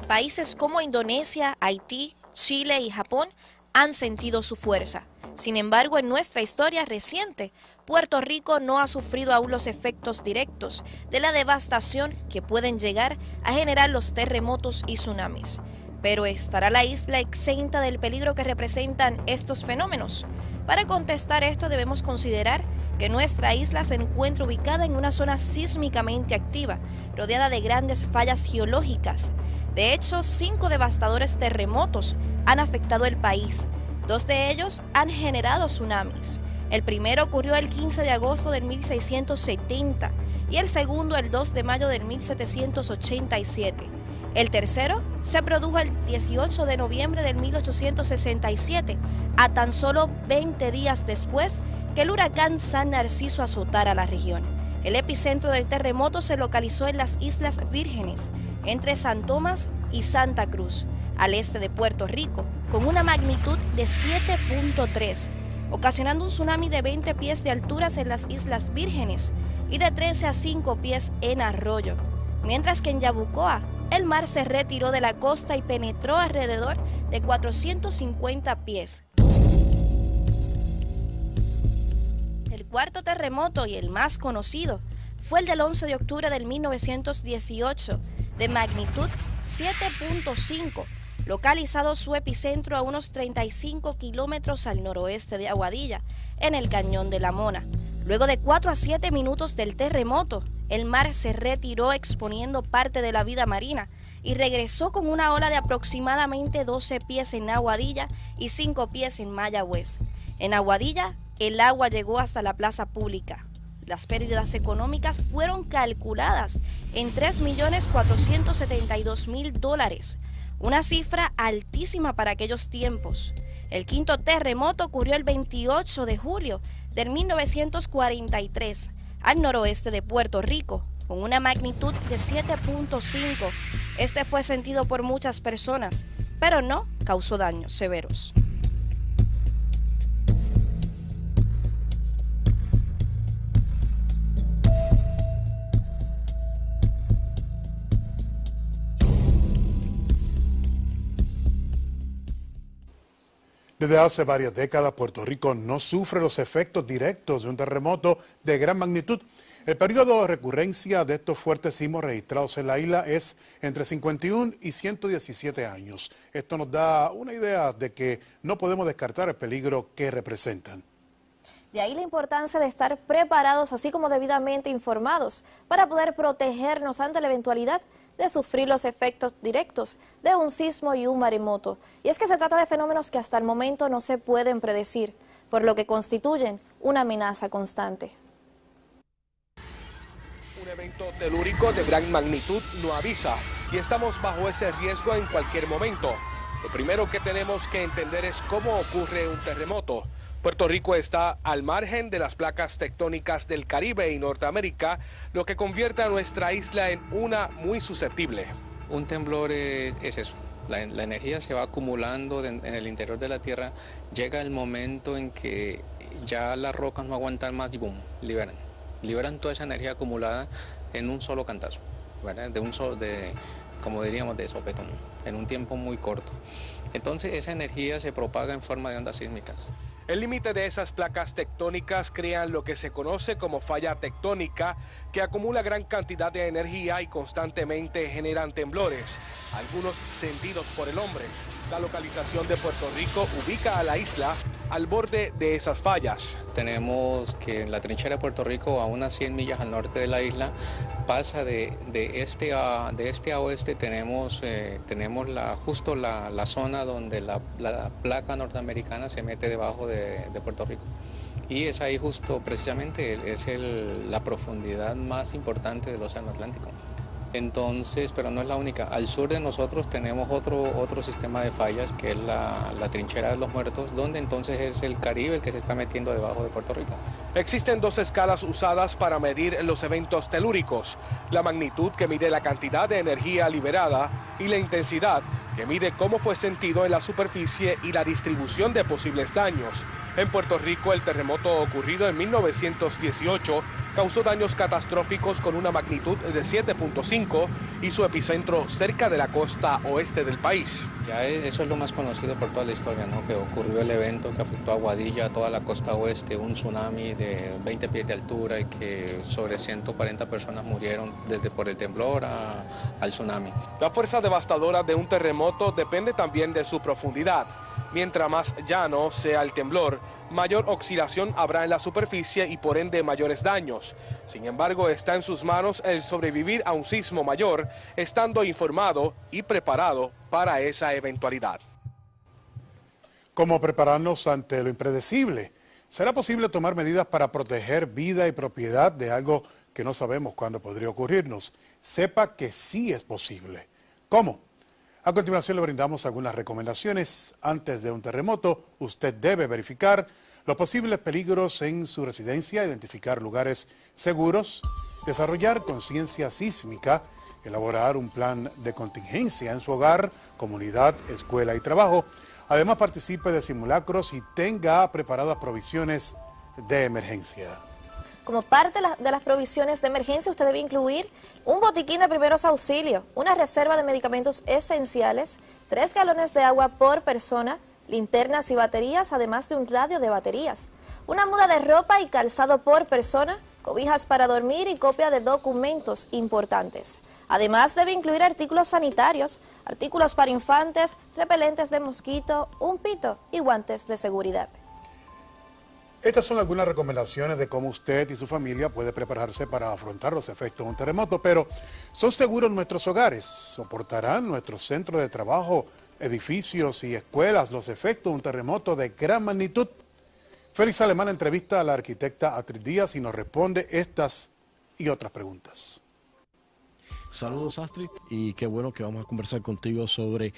Países como Indonesia, Haití, Chile y Japón han sentido su fuerza. Sin embargo, en nuestra historia reciente, Puerto Rico no ha sufrido aún los efectos directos de la devastación que pueden llegar a generar los terremotos y tsunamis. Pero ¿estará la isla exenta del peligro que representan estos fenómenos? Para contestar esto debemos considerar que nuestra isla se encuentra ubicada en una zona sísmicamente activa, rodeada de grandes fallas geológicas. De hecho, 5 devastadores terremotos han afectado el país. 2 de ellos han generado tsunamis. El primero ocurrió el 15 de agosto del 1670 y el segundo el 2 de mayo del 1787. El tercero se produjo el 18 de noviembre del 1867, a tan solo 20 días después que el huracán San Narciso azotara la región. El epicentro del terremoto se localizó en las Islas Vírgenes, entre San Tomás y Santa Cruz, al este de Puerto Rico, con una magnitud de 7.3, ocasionando un tsunami de 20 pies de alturas en las Islas Vírgenes y de 13 a 5 pies en Arroyo, mientras que en Yabucoa el mar se retiró de la costa y penetró alrededor de 450 pies. El cuarto terremoto y el más conocido fue el del 11 de octubre del 1918, de magnitud 7.5, localizado su epicentro a unos 35 kilómetros al noroeste de Aguadilla, en el Cañón de la Mona. Luego de 4 a 7 minutos del terremoto, el mar se retiró exponiendo parte de la vida marina y regresó con una ola de aproximadamente 12 pies en Aguadilla y 5 pies en Mayagüez. En Aguadilla, el agua llegó hasta la plaza pública. Las pérdidas económicas fueron calculadas en $3.472.000, una cifra altísima para aquellos tiempos. El quinto terremoto ocurrió el 28 de julio del 1943, al noroeste de Puerto Rico, con una magnitud de 7.5. Este fue sentido por muchas personas, pero no causó daños severos. Desde hace varias décadas, Puerto Rico no sufre los efectos directos de un terremoto de gran magnitud. El periodo de recurrencia de estos fuertes sismos registrados en la isla es entre 51 y 117 años. Esto nos da una idea de que no podemos descartar el peligro que representan. De ahí la importancia de estar preparados, así como debidamente informados, para poder protegernos ante la eventualidad de sufrir los efectos directos de un sismo y un maremoto. Y es que se trata de fenómenos que hasta el momento no se pueden predecir, por lo que constituyen una amenaza constante. Un evento telúrico de gran magnitud no avisa y estamos bajo ese riesgo en cualquier momento. Lo primero que tenemos que entender es cómo ocurre un terremoto. Puerto Rico está al margen de las placas tectónicas del Caribe y Norteamérica, lo que convierte a nuestra isla en una muy susceptible. Un temblor es eso, la energía se va acumulando en el interior de la Tierra, llega el momento en que ya las rocas no aguantan más y boom, liberan toda esa energía acumulada en un solo cantazo, ¿verdad? Como diríamos, de sopetón, en un tiempo muy corto. Entonces esa energía se propaga en forma de ondas sísmicas. El límite de esas placas tectónicas crean lo que se conoce como falla tectónica, que acumula gran cantidad de energía y constantemente generan temblores, algunos sentidos por el hombre. La localización de Puerto Rico ubica a la isla al borde de esas fallas. Tenemos que la trinchera de Puerto Rico, a unas 100 millas al norte de la isla, pasa de este a oeste. Tenemos justo la zona donde la placa norteamericana se mete debajo de Puerto Rico. Y es ahí justo, precisamente, es la profundidad más importante del Océano Atlántico. Entonces, pero no es la única. Al sur de nosotros tenemos otro sistema de fallas, que es la trinchera de los muertos, donde entonces es el Caribe el que se está metiendo debajo de Puerto Rico. Existen 2 escalas usadas para medir los eventos telúricos: la magnitud, que mide la cantidad de energía liberada, y la intensidad, que mide cómo fue sentido en la superficie y la distribución de posibles daños. En Puerto Rico, el terremoto ocurrido en 1918 causó daños catastróficos con una magnitud de 7.5 y su epicentro cerca de la costa oeste del país. Ya eso es lo más conocido por toda la historia, ¿no? Que ocurrió el evento que afectó a Aguadilla, a toda la costa oeste, un tsunami de 20 pies de altura y que sobre 140 personas murieron desde por el temblor al tsunami. La fuerza devastadora de un terremoto depende también de su profundidad. Mientras más llano sea el temblor, mayor oscilación habrá en la superficie y por ende mayores daños. Sin embargo, está en sus manos el sobrevivir a un sismo mayor, estando informado y preparado para esa eventualidad. ¿Cómo prepararnos ante lo impredecible? ¿Será posible tomar medidas para proteger vida y propiedad de algo que no sabemos cuándo podría ocurrirnos? Sepa que sí es posible. ¿Cómo? A continuación le brindamos algunas recomendaciones. Antes de un terremoto, usted debe verificar los posibles peligros en su residencia, identificar lugares seguros, desarrollar conciencia sísmica, elaborar un plan de contingencia en su hogar, comunidad, escuela y trabajo. Además, participe de simulacros y tenga preparadas provisiones de emergencia. Como parte de las provisiones de emergencia, usted debe incluir un botiquín de primeros auxilios, una reserva de medicamentos esenciales, 3 galones de agua por persona, linternas y baterías, además de un radio de baterías, una muda de ropa y calzado por persona, cobijas para dormir y copia de documentos importantes. Además, debe incluir artículos sanitarios, artículos para infantes, repelentes de mosquito, un pito y guantes de seguridad. Estas son algunas recomendaciones de cómo usted y su familia puede prepararse para afrontar los efectos de un terremoto, pero ¿son seguros nuestros hogares? ¿Soportarán nuestros centros de trabajo, edificios y escuelas los efectos de un terremoto de gran magnitud? Félix Alemán entrevista a la arquitecta Astrid Díaz y nos responde estas y otras preguntas. Saludos, Astrid, y qué bueno que vamos a conversar contigo sobre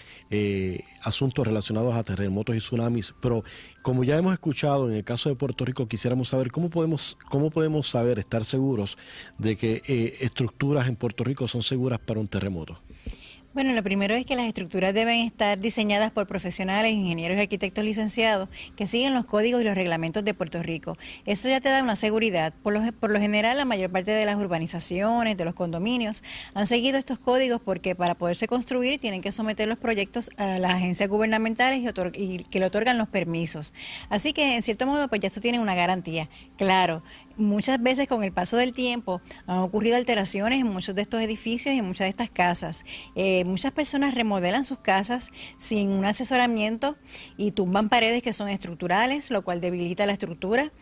asuntos relacionados a terremotos y tsunamis, pero como ya hemos escuchado en el caso de Puerto Rico, quisiéramos saber cómo podemos saber, estar seguros de que estructuras en Puerto Rico son seguras para un terremoto. Bueno, lo primero es que las estructuras deben estar diseñadas por profesionales, ingenieros y arquitectos licenciados que siguen los códigos y los reglamentos de Puerto Rico. Eso ya te da una seguridad. Por lo general, la mayor parte de las urbanizaciones, de los condominios, han seguido estos códigos porque para poderse construir tienen que someter los proyectos a las agencias gubernamentales y que le otorgan los permisos. Así que, en cierto modo, pues ya esto tiene una garantía. Claro, muchas veces con el paso del tiempo han ocurrido alteraciones en muchos de estos edificios y en muchas de estas casas. Muchas personas remodelan sus casas sin un asesoramiento y tumban paredes que son estructurales, lo cual debilita la estructura.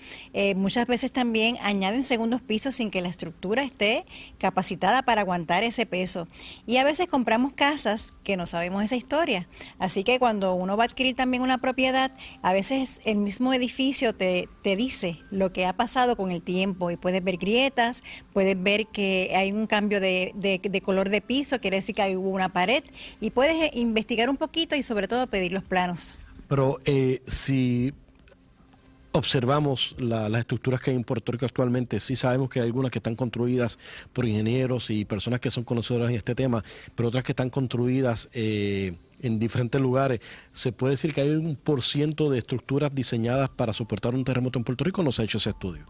Muchas veces también añaden segundos pisos sin que la estructura esté capacitada para aguantar ese peso. Y a veces compramos casas que no sabemos esa historia. Así que cuando uno va a adquirir también una propiedad, a veces el mismo edificio te dice lo que ha pasado con el tiempo y puedes ver grietas, puedes ver que hay un cambio de color de piso, quiere decir que hay una pared y puedes investigar un poquito y sobre todo pedir los planos. Pero si observamos las estructuras que hay en Puerto Rico actualmente, sí sabemos que hay algunas que están construidas por ingenieros y personas que son conocedoras en este tema, pero otras que están construidas en diferentes lugares. ¿Se puede decir que hay un % de estructuras diseñadas para soportar un terremoto en Puerto Rico? ¿No se ha hecho ese estudio?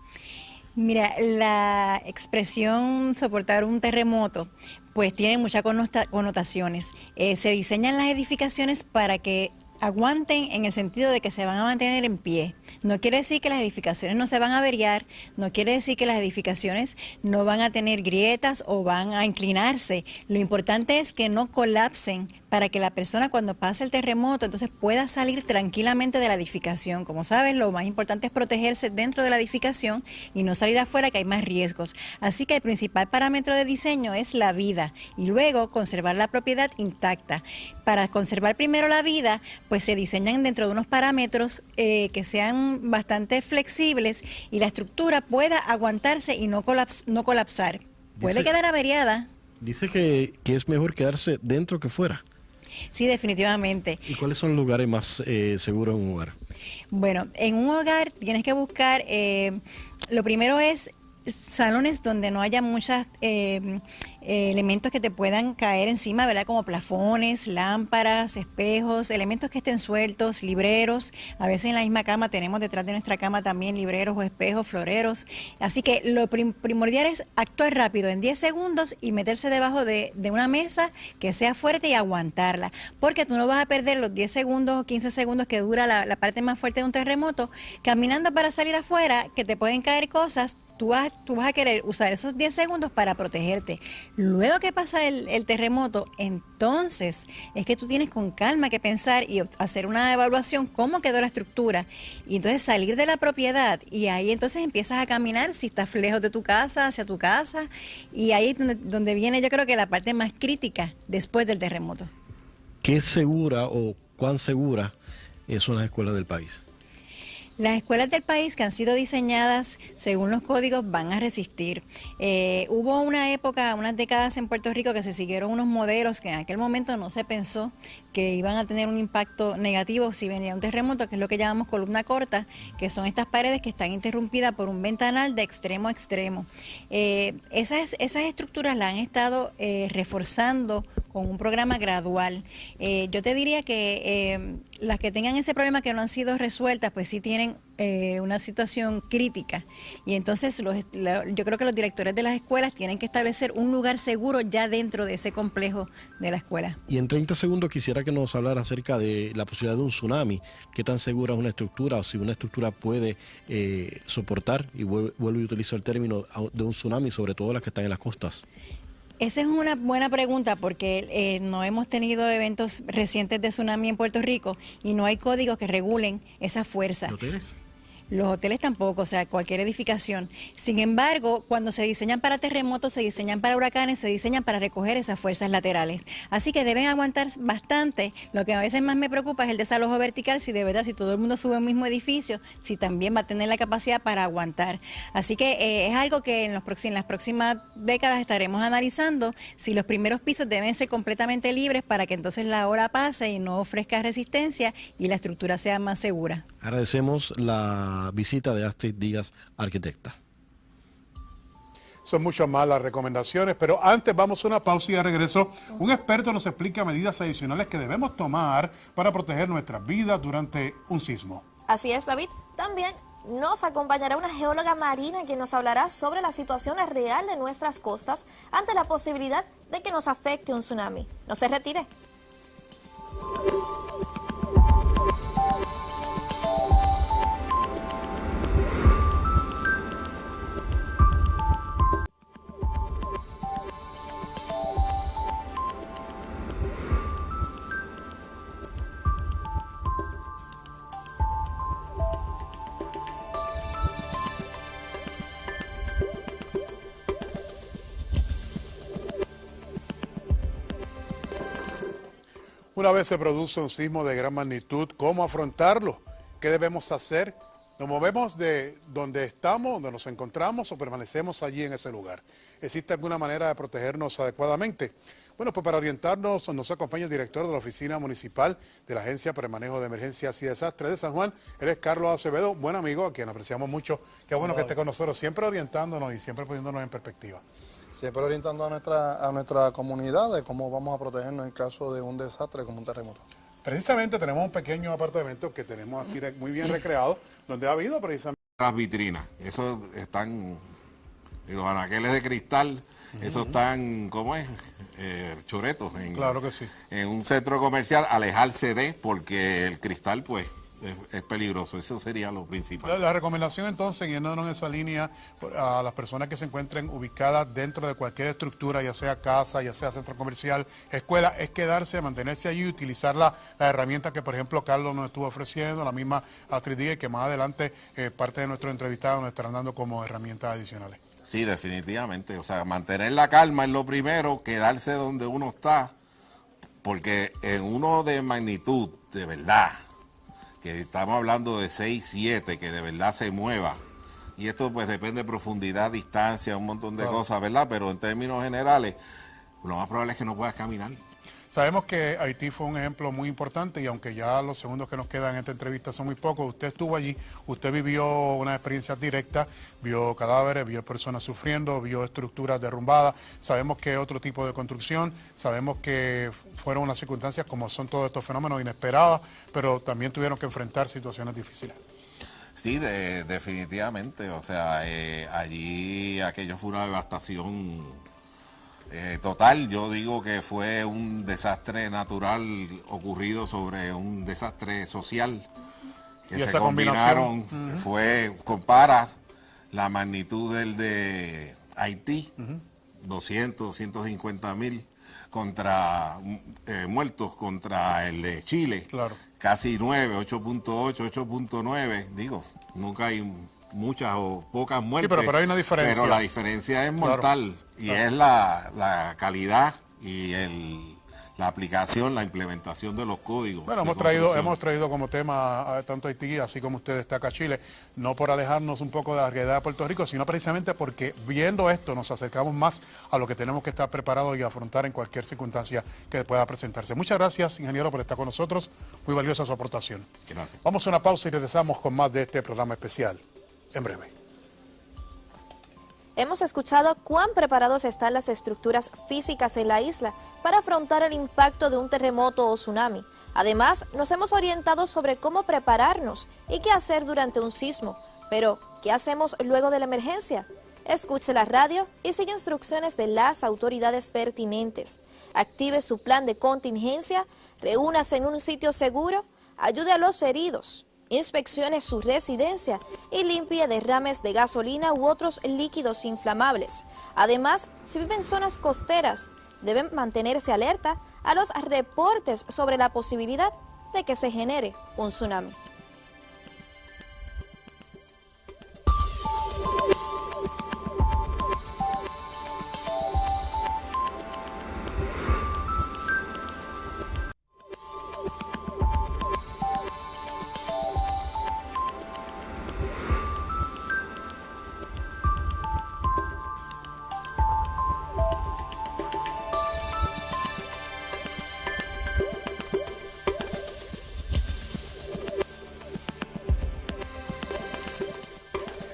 Mira, la expresión soportar un terremoto pues tiene muchas connotaciones. Se diseñan las edificaciones para que aguanten en el sentido de que se van a mantener en pie. No quiere decir que las edificaciones no se van a averiar, no quiere decir que las edificaciones no van a tener grietas o van a inclinarse. Lo importante es que no colapsen para que la persona cuando pase el terremoto entonces pueda salir tranquilamente de la edificación. Como sabes, lo más importante es protegerse dentro de la edificación y no salir afuera, que hay más riesgos. Así que el principal parámetro de diseño es la vida y luego conservar la propiedad intacta. Para conservar primero la vida, pues se diseñan dentro de unos parámetros que sean bastante flexibles y la estructura pueda aguantarse y no colapsar. Puede quedar averiada. Dice que es mejor quedarse dentro que fuera. Sí, definitivamente. ¿Y cuáles son los lugares más seguros en un hogar? Bueno, en un hogar tienes que buscar, lo primero es salones donde no haya muchas elementos que te puedan caer encima, ¿verdad? Como plafones, lámparas, espejos, elementos que estén sueltos, libreros. A veces en la misma cama tenemos detrás de nuestra cama también libreros o espejos, floreros. Así que lo primordial es actuar rápido en 10 segundos y meterse debajo de una mesa que sea fuerte y aguantarla. Porque tú no vas a perder los 10 segundos o 15 segundos que dura la parte más fuerte de un terremoto caminando para salir afuera, que te pueden caer cosas. Tú vas a querer usar esos 10 segundos para protegerte. Luego que pasa el terremoto, entonces es que tú tienes con calma que pensar y hacer una evaluación cómo quedó la estructura. Y entonces salir de la propiedad y ahí entonces empiezas a caminar si estás lejos de tu casa, hacia tu casa. Y ahí es donde viene yo creo que la parte más crítica después del terremoto. ¿Qué segura o cuán segura son las escuelas del país? Las escuelas del país que han sido diseñadas según los códigos van a resistir. Hubo una época, unas décadas en Puerto Rico que se siguieron unos modelos que en aquel momento no se pensó que iban a tener un impacto negativo si venía un terremoto, que es lo que llamamos columna corta, que son estas paredes que están interrumpidas por un ventanal de extremo a extremo. Esas estructuras las han estado reforzando con un programa gradual. Yo te diría que las que tengan ese problema que no han sido resueltas, pues sí tienen una situación crítica. Y entonces yo creo que los directores de las escuelas tienen que establecer un lugar seguro ya dentro de ese complejo de la escuela. Y en 30 segundos quisiera que nos hablara acerca de la posibilidad de un tsunami. ¿Qué tan segura es una estructura o si una estructura puede soportar, y vuelvo y utilizo el término, de un tsunami, sobre todo las que están en las costas? Esa es una buena pregunta porque no hemos tenido eventos recientes de tsunami en Puerto Rico y no hay códigos que regulen esa fuerza. ¿Hoteles? Los hoteles tampoco, o sea, cualquier edificación. Sin embargo, cuando se diseñan para terremotos, se diseñan para huracanes, se diseñan para recoger esas fuerzas laterales. Así que deben aguantar bastante. Lo que a veces más me preocupa es el desalojo vertical, si de verdad, si todo el mundo sube a un mismo edificio, si también va a tener la capacidad para aguantar. Así que es algo que en las próximas décadas estaremos analizando, si los primeros pisos deben ser completamente libres para que entonces la hora pase y no ofrezca resistencia y la estructura sea más segura. Agradecemos la visita de Astrid Díaz, arquitecta. Son muchas más las recomendaciones, pero antes vamos a una pausa y de regreso un experto nos explica medidas adicionales que debemos tomar para proteger nuestras vidas durante un sismo. Así es, David. También nos acompañará una geóloga marina que nos hablará sobre la situación real de nuestras costas ante la posibilidad de que nos afecte un tsunami. No se retire. Una vez se produce un sismo de gran magnitud, ¿cómo afrontarlo? ¿Qué debemos hacer? ¿Nos movemos de donde estamos, donde nos encontramos, o permanecemos allí en ese lugar? ¿Existe alguna manera de protegernos adecuadamente? Bueno, pues para orientarnos nos acompaña el director de la Oficina Municipal de la Agencia para el Manejo de Emergencias y Desastres de San Juan. Él es Carlos Acevedo, buen amigo, a quien apreciamos mucho. Qué bueno que esté con nosotros, siempre orientándonos y siempre poniéndonos en perspectiva. Siempre orientando a nuestra comunidad de cómo vamos a protegernos en caso de un desastre como un terremoto. Precisamente tenemos un pequeño apartamento que tenemos aquí muy bien recreado, donde ha habido precisamente... Las vitrinas, esos están, los anaqueles de cristal, esos están, ¿cómo es? Choretos. Claro que sí. En un centro comercial, alejarse de, porque el cristal, pues, es peligroso. Eso sería lo principal. La recomendación entonces, yéndonos en esa línea, a las personas que se encuentren ubicadas dentro de cualquier estructura, ya sea casa, ya sea centro comercial, escuela, es quedarse, mantenerse allí y utilizar la herramienta que, por ejemplo, Carlos nos estuvo ofreciendo, la misma Astrid Díaz, que más adelante parte de nuestros entrevistados nos estarán dando como herramientas adicionales. Sí, definitivamente. O sea, mantener la calma es lo primero, quedarse donde uno está, porque en uno de magnitud, de verdad, que estamos hablando de 6, 7, que de verdad se mueva. Y esto pues depende de profundidad, distancia, un montón de cosas, ¿verdad? Pero en términos generales, lo más probable es que no puedas caminar. Sabemos que Haití fue un ejemplo muy importante y aunque ya los segundos que nos quedan en esta entrevista son muy pocos, usted estuvo allí, usted vivió una experiencia directa, vio cadáveres, vio personas sufriendo, vio estructuras derrumbadas, sabemos que otro tipo de construcción, sabemos que fueron unas circunstancias como son todos estos fenómenos inesperadas, pero también tuvieron que enfrentar situaciones difíciles. Sí, definitivamente, o sea, allí aquello fue una devastación total. Yo digo que fue un desastre natural ocurrido sobre un desastre social que y se esa combinaron. Compara la magnitud del de Haití, 250,000 contra muertos contra el de Chile, claro. Casi 9, 8.8, 8.9, digo, nunca hay muchas o pocas muertes. Sí, pero hay una diferencia. Pero la diferencia es mortal, claro. Y claro. Es la calidad y la aplicación, la implementación de los códigos. Bueno, hemos traído como tema tanto Haití, así como usted destaca Chile, no por alejarnos un poco de la realidad de Puerto Rico, sino precisamente porque viendo esto nos acercamos más a lo que tenemos que estar preparados y afrontar en cualquier circunstancia que pueda presentarse. Muchas gracias, ingeniero, por estar con nosotros. Muy valiosa su aportación. Gracias. Vamos a una pausa y regresamos con más de este programa especial. En breve. Hemos escuchado cuán preparados están las estructuras físicas en la isla para afrontar el impacto de un terremoto o tsunami. Además, nos hemos orientado sobre cómo prepararnos y qué hacer durante un sismo. Pero, ¿qué hacemos luego de la emergencia? Escuche la radio y siga instrucciones de las autoridades pertinentes. Active su plan de contingencia, reúnase en un sitio seguro, ayude a los heridos. Inspeccione su residencia y limpie derrames de gasolina u otros líquidos inflamables. Además, si vive en zonas costeras, deben mantenerse alerta a los reportes sobre la posibilidad de que se genere un tsunami.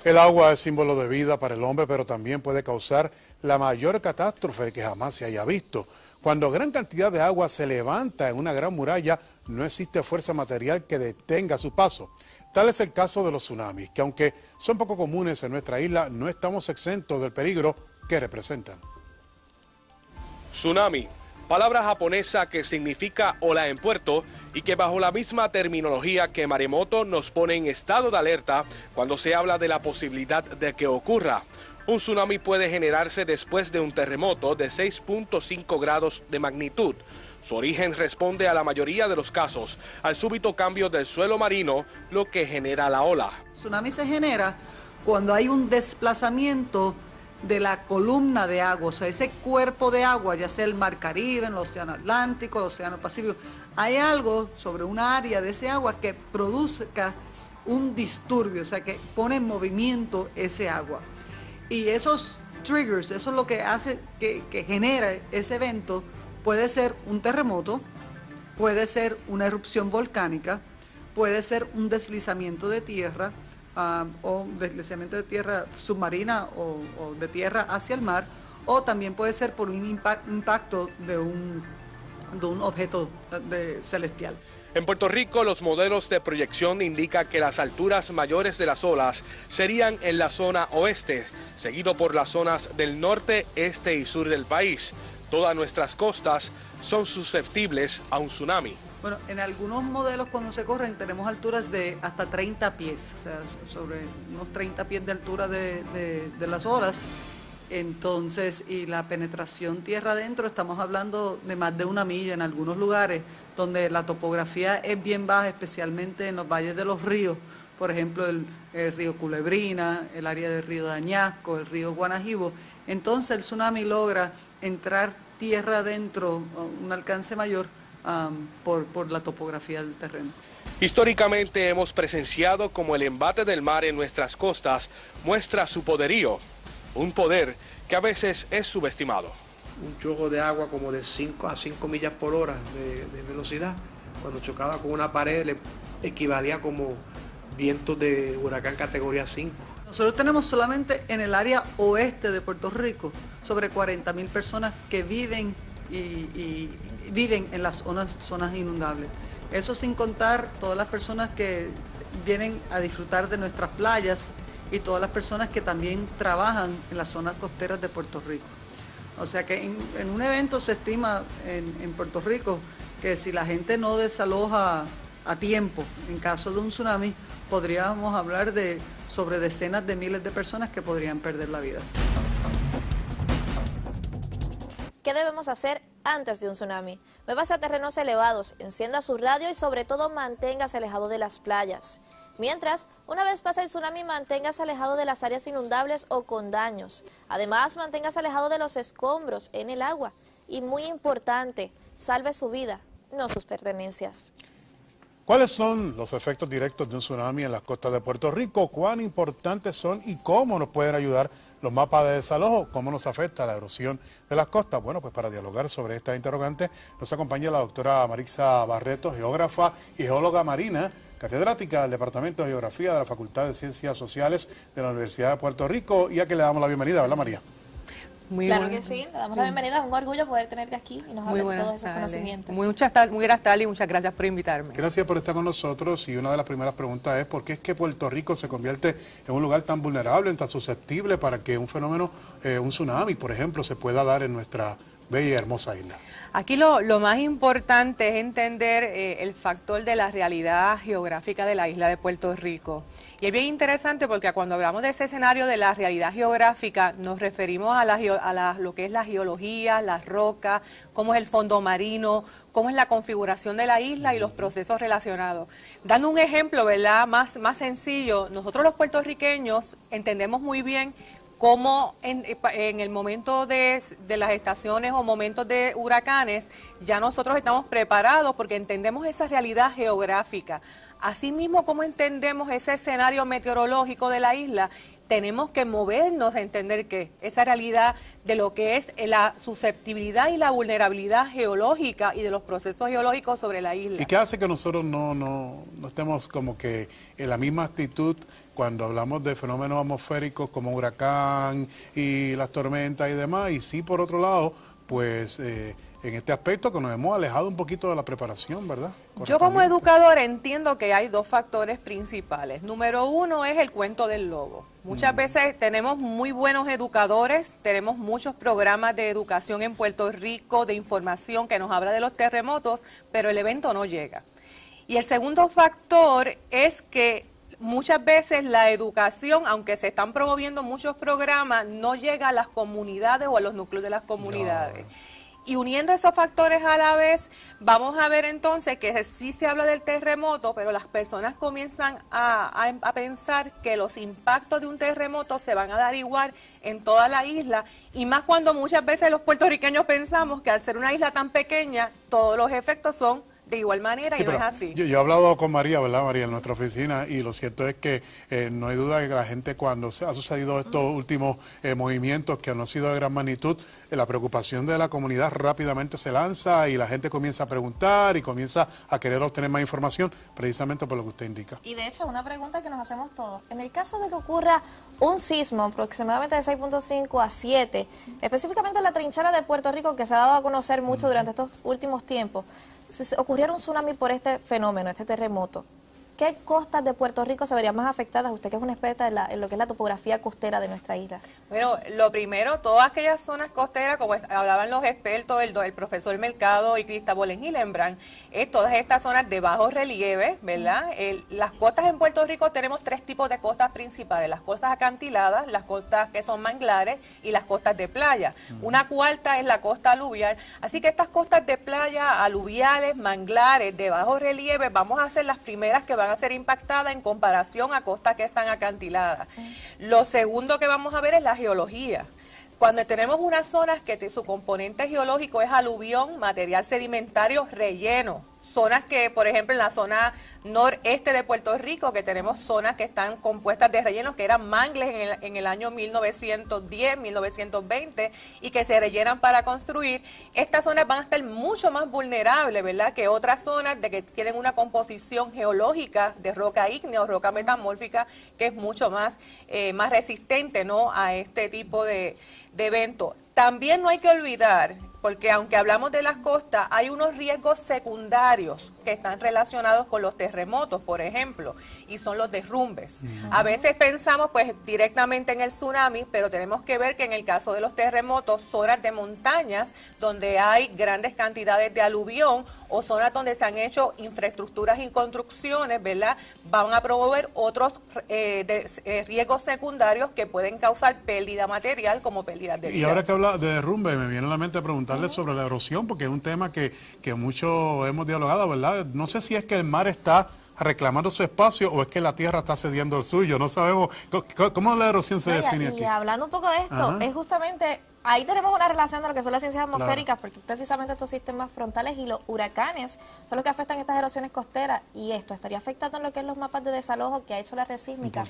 El agua es símbolo de vida para el hombre, pero también puede causar la mayor catástrofe que jamás se haya visto. Cuando gran cantidad de agua se levanta en una gran muralla, no existe fuerza material que detenga su paso. Tal es el caso de los tsunamis, que aunque son poco comunes en nuestra isla, no estamos exentos del peligro que representan. Tsunami, palabra japonesa que significa ola en puerto y que bajo la misma terminología que maremoto nos pone en estado de alerta cuando se habla de la posibilidad de que ocurra. Un tsunami puede generarse después de un terremoto de 6.5 grados de magnitud. Su origen responde a la mayoría de los casos al súbito cambio del suelo marino, lo que genera la ola. Tsunami se genera cuando hay un desplazamiento de la columna de agua, o sea, ese cuerpo de agua, ya sea el Mar Caribe, el Océano Atlántico, el Océano Pacífico, hay algo sobre una área de ese agua que produzca un disturbio, o sea, que pone en movimiento ese agua. Y esos triggers, eso es lo que hace que genera ese evento, puede ser un terremoto, puede ser una erupción volcánica, puede ser un deslizamiento de tierra, o deslizamiento de tierra submarina o de tierra hacia el mar, o también puede ser por un impacto de un objeto celestial. En Puerto Rico, los modelos de proyección indican que las alturas mayores de las olas serían en la zona oeste, seguido por las zonas del norte, este y sur del país. Todas nuestras costas son susceptibles a un tsunami. Bueno, en algunos modelos cuando se corren tenemos alturas de hasta 30 pies, o sea, sobre unos 30 pies de altura de las olas. Entonces, y la penetración tierra adentro, estamos hablando de más de 1 milla en algunos lugares, donde la topografía es bien baja, especialmente en los valles de los ríos, por ejemplo, el río Culebrina, el área del río de Añasco, el río Guanajibo. Entonces, el tsunami logra entrar tierra adentro, un alcance mayor, por la topografía del terreno. Históricamente hemos presenciado como el embate del mar en nuestras costas muestra su poderío, un poder que a veces es subestimado. un chorro de agua como de 5 a 5 millas por hora de velocidad. Cuando chocaba con una pared le equivalía como vientos de huracán categoría 5. Nosotros tenemos solamente en el área oeste de Puerto Rico sobre 40.000 personas que viven y viven en las zonas inundables. Eso sin contar todas las personas que vienen a disfrutar de nuestras playas y todas las personas que también trabajan en las zonas costeras de Puerto Rico. O sea que en un evento se estima en Puerto Rico que si la gente no desaloja a tiempo en caso de un tsunami, podríamos hablar sobre decenas de miles de personas que podrían perder la vida. ¿Qué debemos hacer antes de un tsunami? Muévase a terrenos elevados, encienda su radio y sobre todo manténgase alejado de las playas. Mientras, una vez pase el tsunami, manténgase alejado de las áreas inundables o con daños. Además, manténgase alejado de los escombros en el agua. Y muy importante, salve su vida, no sus pertenencias. ¿Cuáles son los efectos directos de un tsunami en las costas de Puerto Rico? ¿Cuán importantes son y cómo nos pueden ayudar los mapas de desalojo? ¿Cómo nos afecta la erosión de las costas? Bueno, pues para dialogar sobre esta interrogante nos acompaña la doctora Marixa Barreto, geógrafa y geóloga marina, catedrática del Departamento de Geografía de la Facultad de Ciencias Sociales de la Universidad de Puerto Rico, y a que le damos la bienvenida, ¿verdad, María? Claro que sí, le damos la bienvenida, es un orgullo poder tenerte aquí y nos hablar de todos esos conocimientos. Muy buenas tardes y muchas gracias por invitarme. Gracias por estar con nosotros, y una de las primeras preguntas es ¿por qué es que Puerto Rico se convierte en un lugar tan vulnerable, tan susceptible para que un fenómeno, un tsunami, por ejemplo, se pueda dar en nuestra bella y hermosa isla? Aquí lo más importante es entender el factor de la realidad geográfica de la isla de Puerto Rico. Y es bien interesante porque cuando hablamos de ese escenario de la realidad geográfica, nos referimos a lo que es la geología, las rocas, cómo es el fondo marino, cómo es la configuración de la isla y los procesos relacionados. Dando un ejemplo, ¿verdad?, más sencillo, nosotros los puertorriqueños entendemos muy bien cómo en el momento de las estaciones o momentos de huracanes, ya nosotros estamos preparados porque entendemos esa realidad geográfica. Asimismo, como entendemos ese escenario meteorológico de la isla, tenemos que movernos a entender que esa realidad de lo que es la susceptibilidad y la vulnerabilidad geológica y de los procesos geológicos sobre la isla. ¿Y qué hace que nosotros no estemos como que en la misma actitud cuando hablamos de fenómenos atmosféricos como huracán y las tormentas y demás? Y sí, por otro lado, pues en este aspecto que nos hemos alejado un poquito de la preparación, ¿verdad? Yo como educador entiendo que hay dos factores principales. Número uno es el cuento del lobo. Muchas veces tenemos muy buenos educadores, tenemos muchos programas de educación en Puerto Rico, de información que nos habla de los terremotos, pero el evento no llega. Y el segundo factor es que muchas veces la educación, aunque se están promoviendo muchos programas, no llega a las comunidades o a los núcleos de las comunidades. Y uniendo esos factores a la vez, vamos a ver entonces que sí se habla del terremoto, pero las personas comienzan a pensar que los impactos de un terremoto se van a dar igual en toda la isla, y más cuando muchas veces los puertorriqueños pensamos que al ser una isla tan pequeña, todos los efectos son de igual manera, sí, y no es así. Yo he hablado con María, ¿verdad, María, en nuestra oficina, y lo cierto es que no hay duda de que la gente, cuando se ha sucedido estos últimos movimientos que no han sido de gran magnitud, la preocupación de la comunidad rápidamente se lanza y la gente comienza a preguntar y comienza a querer obtener más información, precisamente por lo que usted indica. Y de hecho, una pregunta que nos hacemos todos, en el caso de que ocurra un sismo aproximadamente de 6.5 a 7, específicamente en la trinchera de Puerto Rico, que se ha dado a conocer mucho durante estos últimos tiempos, si ocurriera un tsunami por este fenómeno, este terremoto, ¿qué costas de Puerto Rico se verían más afectadas? Usted que es una experta en lo que es la topografía costera de nuestra isla. Bueno, lo primero, todas aquellas zonas costeras, como hablaban los expertos, el profesor Mercado y Cristóbal Hillenbrand, todas estas zonas de bajo relieve, ¿verdad? Las costas en Puerto Rico tenemos tres tipos de costas principales: las costas acantiladas, las costas que son manglares y las costas de playa. Una cuarta es la costa aluvial. Así que estas costas de playa, aluviales, manglares, de bajo relieve, vamos a ser las primeras que van a ser impactadas en comparación a costas que están acantiladas. Lo segundo que vamos a ver es la geología. Cuando tenemos unas zonas que su componente geológico es aluvión, material sedimentario relleno, zonas que, por ejemplo, en la zona noreste de Puerto Rico, que tenemos zonas que están compuestas de rellenos que eran mangles en el año 1910, 1920 y que se rellenan para construir, estas zonas van a estar mucho más vulnerables, ¿verdad?, que otras zonas de que tienen una composición geológica de roca ígnea o roca metamórfica que es mucho más resistente, ¿no?, a este tipo de eventos. También no hay que olvidar, porque aunque hablamos de las costas, hay unos riesgos secundarios que están relacionados con los terremotos, por ejemplo, y son los derrumbes. A veces pensamos pues directamente en el tsunami, pero tenemos que ver que en el caso de los terremotos, zonas de montañas donde hay grandes cantidades de aluvión o zonas donde se han hecho infraestructuras y construcciones, ¿verdad?, van a promover otros riesgos secundarios que pueden causar pérdida material como pérdida de vida. Y ahora que habla de derrumbe, me viene a la mente preguntarle sobre la erosión, porque es un tema que mucho hemos dialogado, ¿verdad? No sé si es que el mar está reclamando su espacio o es que la tierra está cediendo el suyo, no sabemos. ¿Cómo la erosión se define aquí? Y hablando un poco de esto, es justamente... Ahí tenemos una relación de lo que son las ciencias atmosféricas, porque precisamente estos sistemas frontales y los huracanes son los que afectan estas erosiones costeras, y esto estaría afectando en lo que es los mapas de desalojo que ha hecho la red sísmica.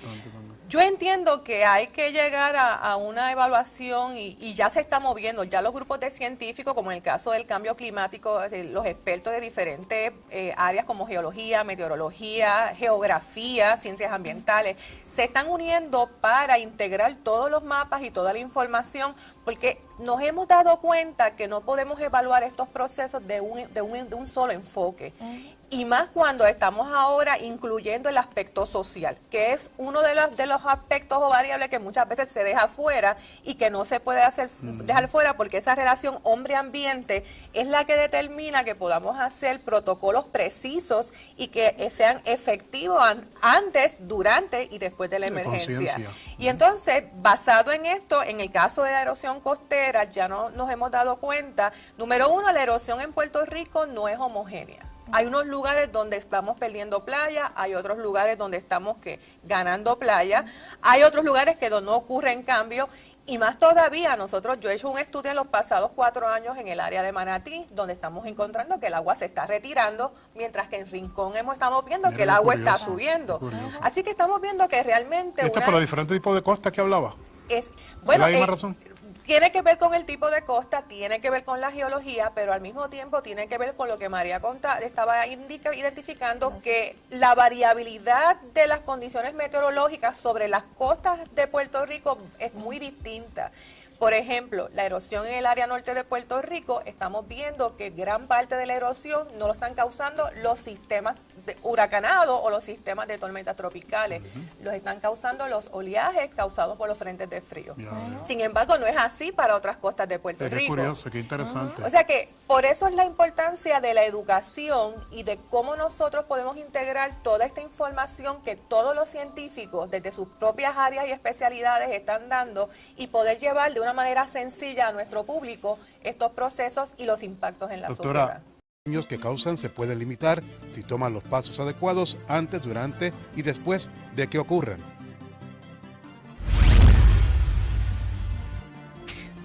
Yo entiendo que hay que llegar a una evaluación y ya se está moviendo, ya los grupos de científicos, como en el caso del cambio climático, los expertos de diferentes áreas como geología, meteorología, geografía, ciencias ambientales, se están uniendo para integrar todos los mapas y toda la información, porque nos hemos dado cuenta que no podemos evaluar estos procesos de un solo enfoque. Y más cuando estamos ahora incluyendo el aspecto social, que es uno de los aspectos o variables que muchas veces se deja fuera y que no se puede dejar fuera, porque esa relación hombre-ambiente es la que determina que podamos hacer protocolos precisos y que sean efectivos antes, durante y después de la emergencia. Y entonces, basado en esto, en el caso de la erosión costera, ya nos hemos dado cuenta, número uno, la erosión en Puerto Rico no es homogénea. Hay unos lugares donde estamos perdiendo playa, hay otros lugares donde estamos ganando playa, hay otros lugares que no ocurren cambios, y más todavía, yo he hecho un estudio en los pasados 4 años en el área de Manatí, donde estamos encontrando que el agua se está retirando, mientras que en Rincón estado viendo que el agua está subiendo. Así que estamos viendo que realmente... ¿Esto es por los diferentes tipos de costas que hablaba? Bueno, ¿Es la misma razón? Tiene que ver con el tipo de costa, tiene que ver con la geología, pero al mismo tiempo tiene que ver con lo que María estaba identificando, que la variabilidad de las condiciones meteorológicas sobre las costas de Puerto Rico es muy distinta. Por ejemplo, la erosión en el área norte de Puerto Rico, estamos viendo que gran parte de la erosión no lo están causando los sistemas huracanados o los sistemas de tormentas tropicales, los están causando los oleajes causados por los frentes de frío. Sin embargo, no es así para otras costas de Puerto Rico. Qué curioso, qué interesante. O sea que por eso es la importancia de la educación y de cómo nosotros podemos integrar toda esta información que todos los científicos desde sus propias áreas y especialidades están dando y poder llevar de una manera sencilla a nuestro público estos procesos y los impactos en la sociedad. Los daños que causan se pueden limitar si toman los pasos adecuados antes, durante y después de que ocurran.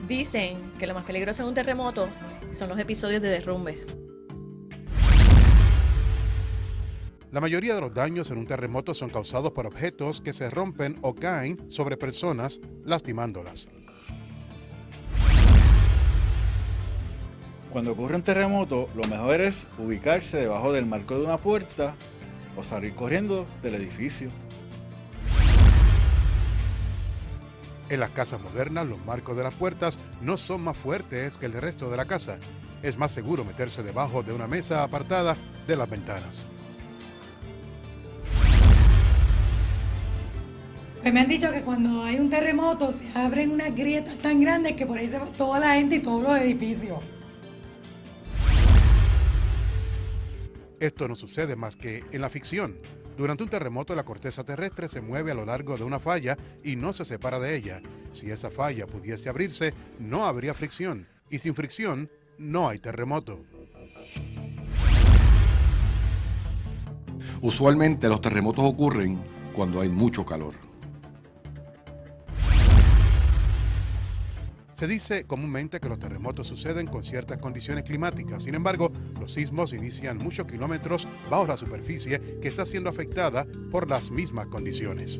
Dicen que lo más peligroso en un terremoto son los episodios de derrumbe. La mayoría de los daños en un terremoto son causados por objetos que se rompen o caen sobre personas, lastimándolas. Cuando ocurre un terremoto, lo mejor es ubicarse debajo del marco de una puerta o salir corriendo del edificio. En las casas modernas, los marcos de las puertas no son más fuertes que el resto de la casa. Es más seguro meterse debajo de una mesa apartada de las ventanas. Pues me han dicho que cuando hay un terremoto se abren unas grietas tan grandes que por ahí se va toda la gente y todos los edificios. Esto no sucede más que en la ficción. Durante un terremoto, la corteza terrestre se mueve a lo largo de una falla y no se separa de ella. Si esa falla pudiese abrirse, no habría fricción. Y sin fricción, no hay terremoto. Usualmente los terremotos ocurren cuando hay mucho calor. Se dice comúnmente que los terremotos suceden con ciertas condiciones climáticas. Sin embargo, los sismos inician muchos kilómetros bajo la superficie que está siendo afectada por las mismas condiciones.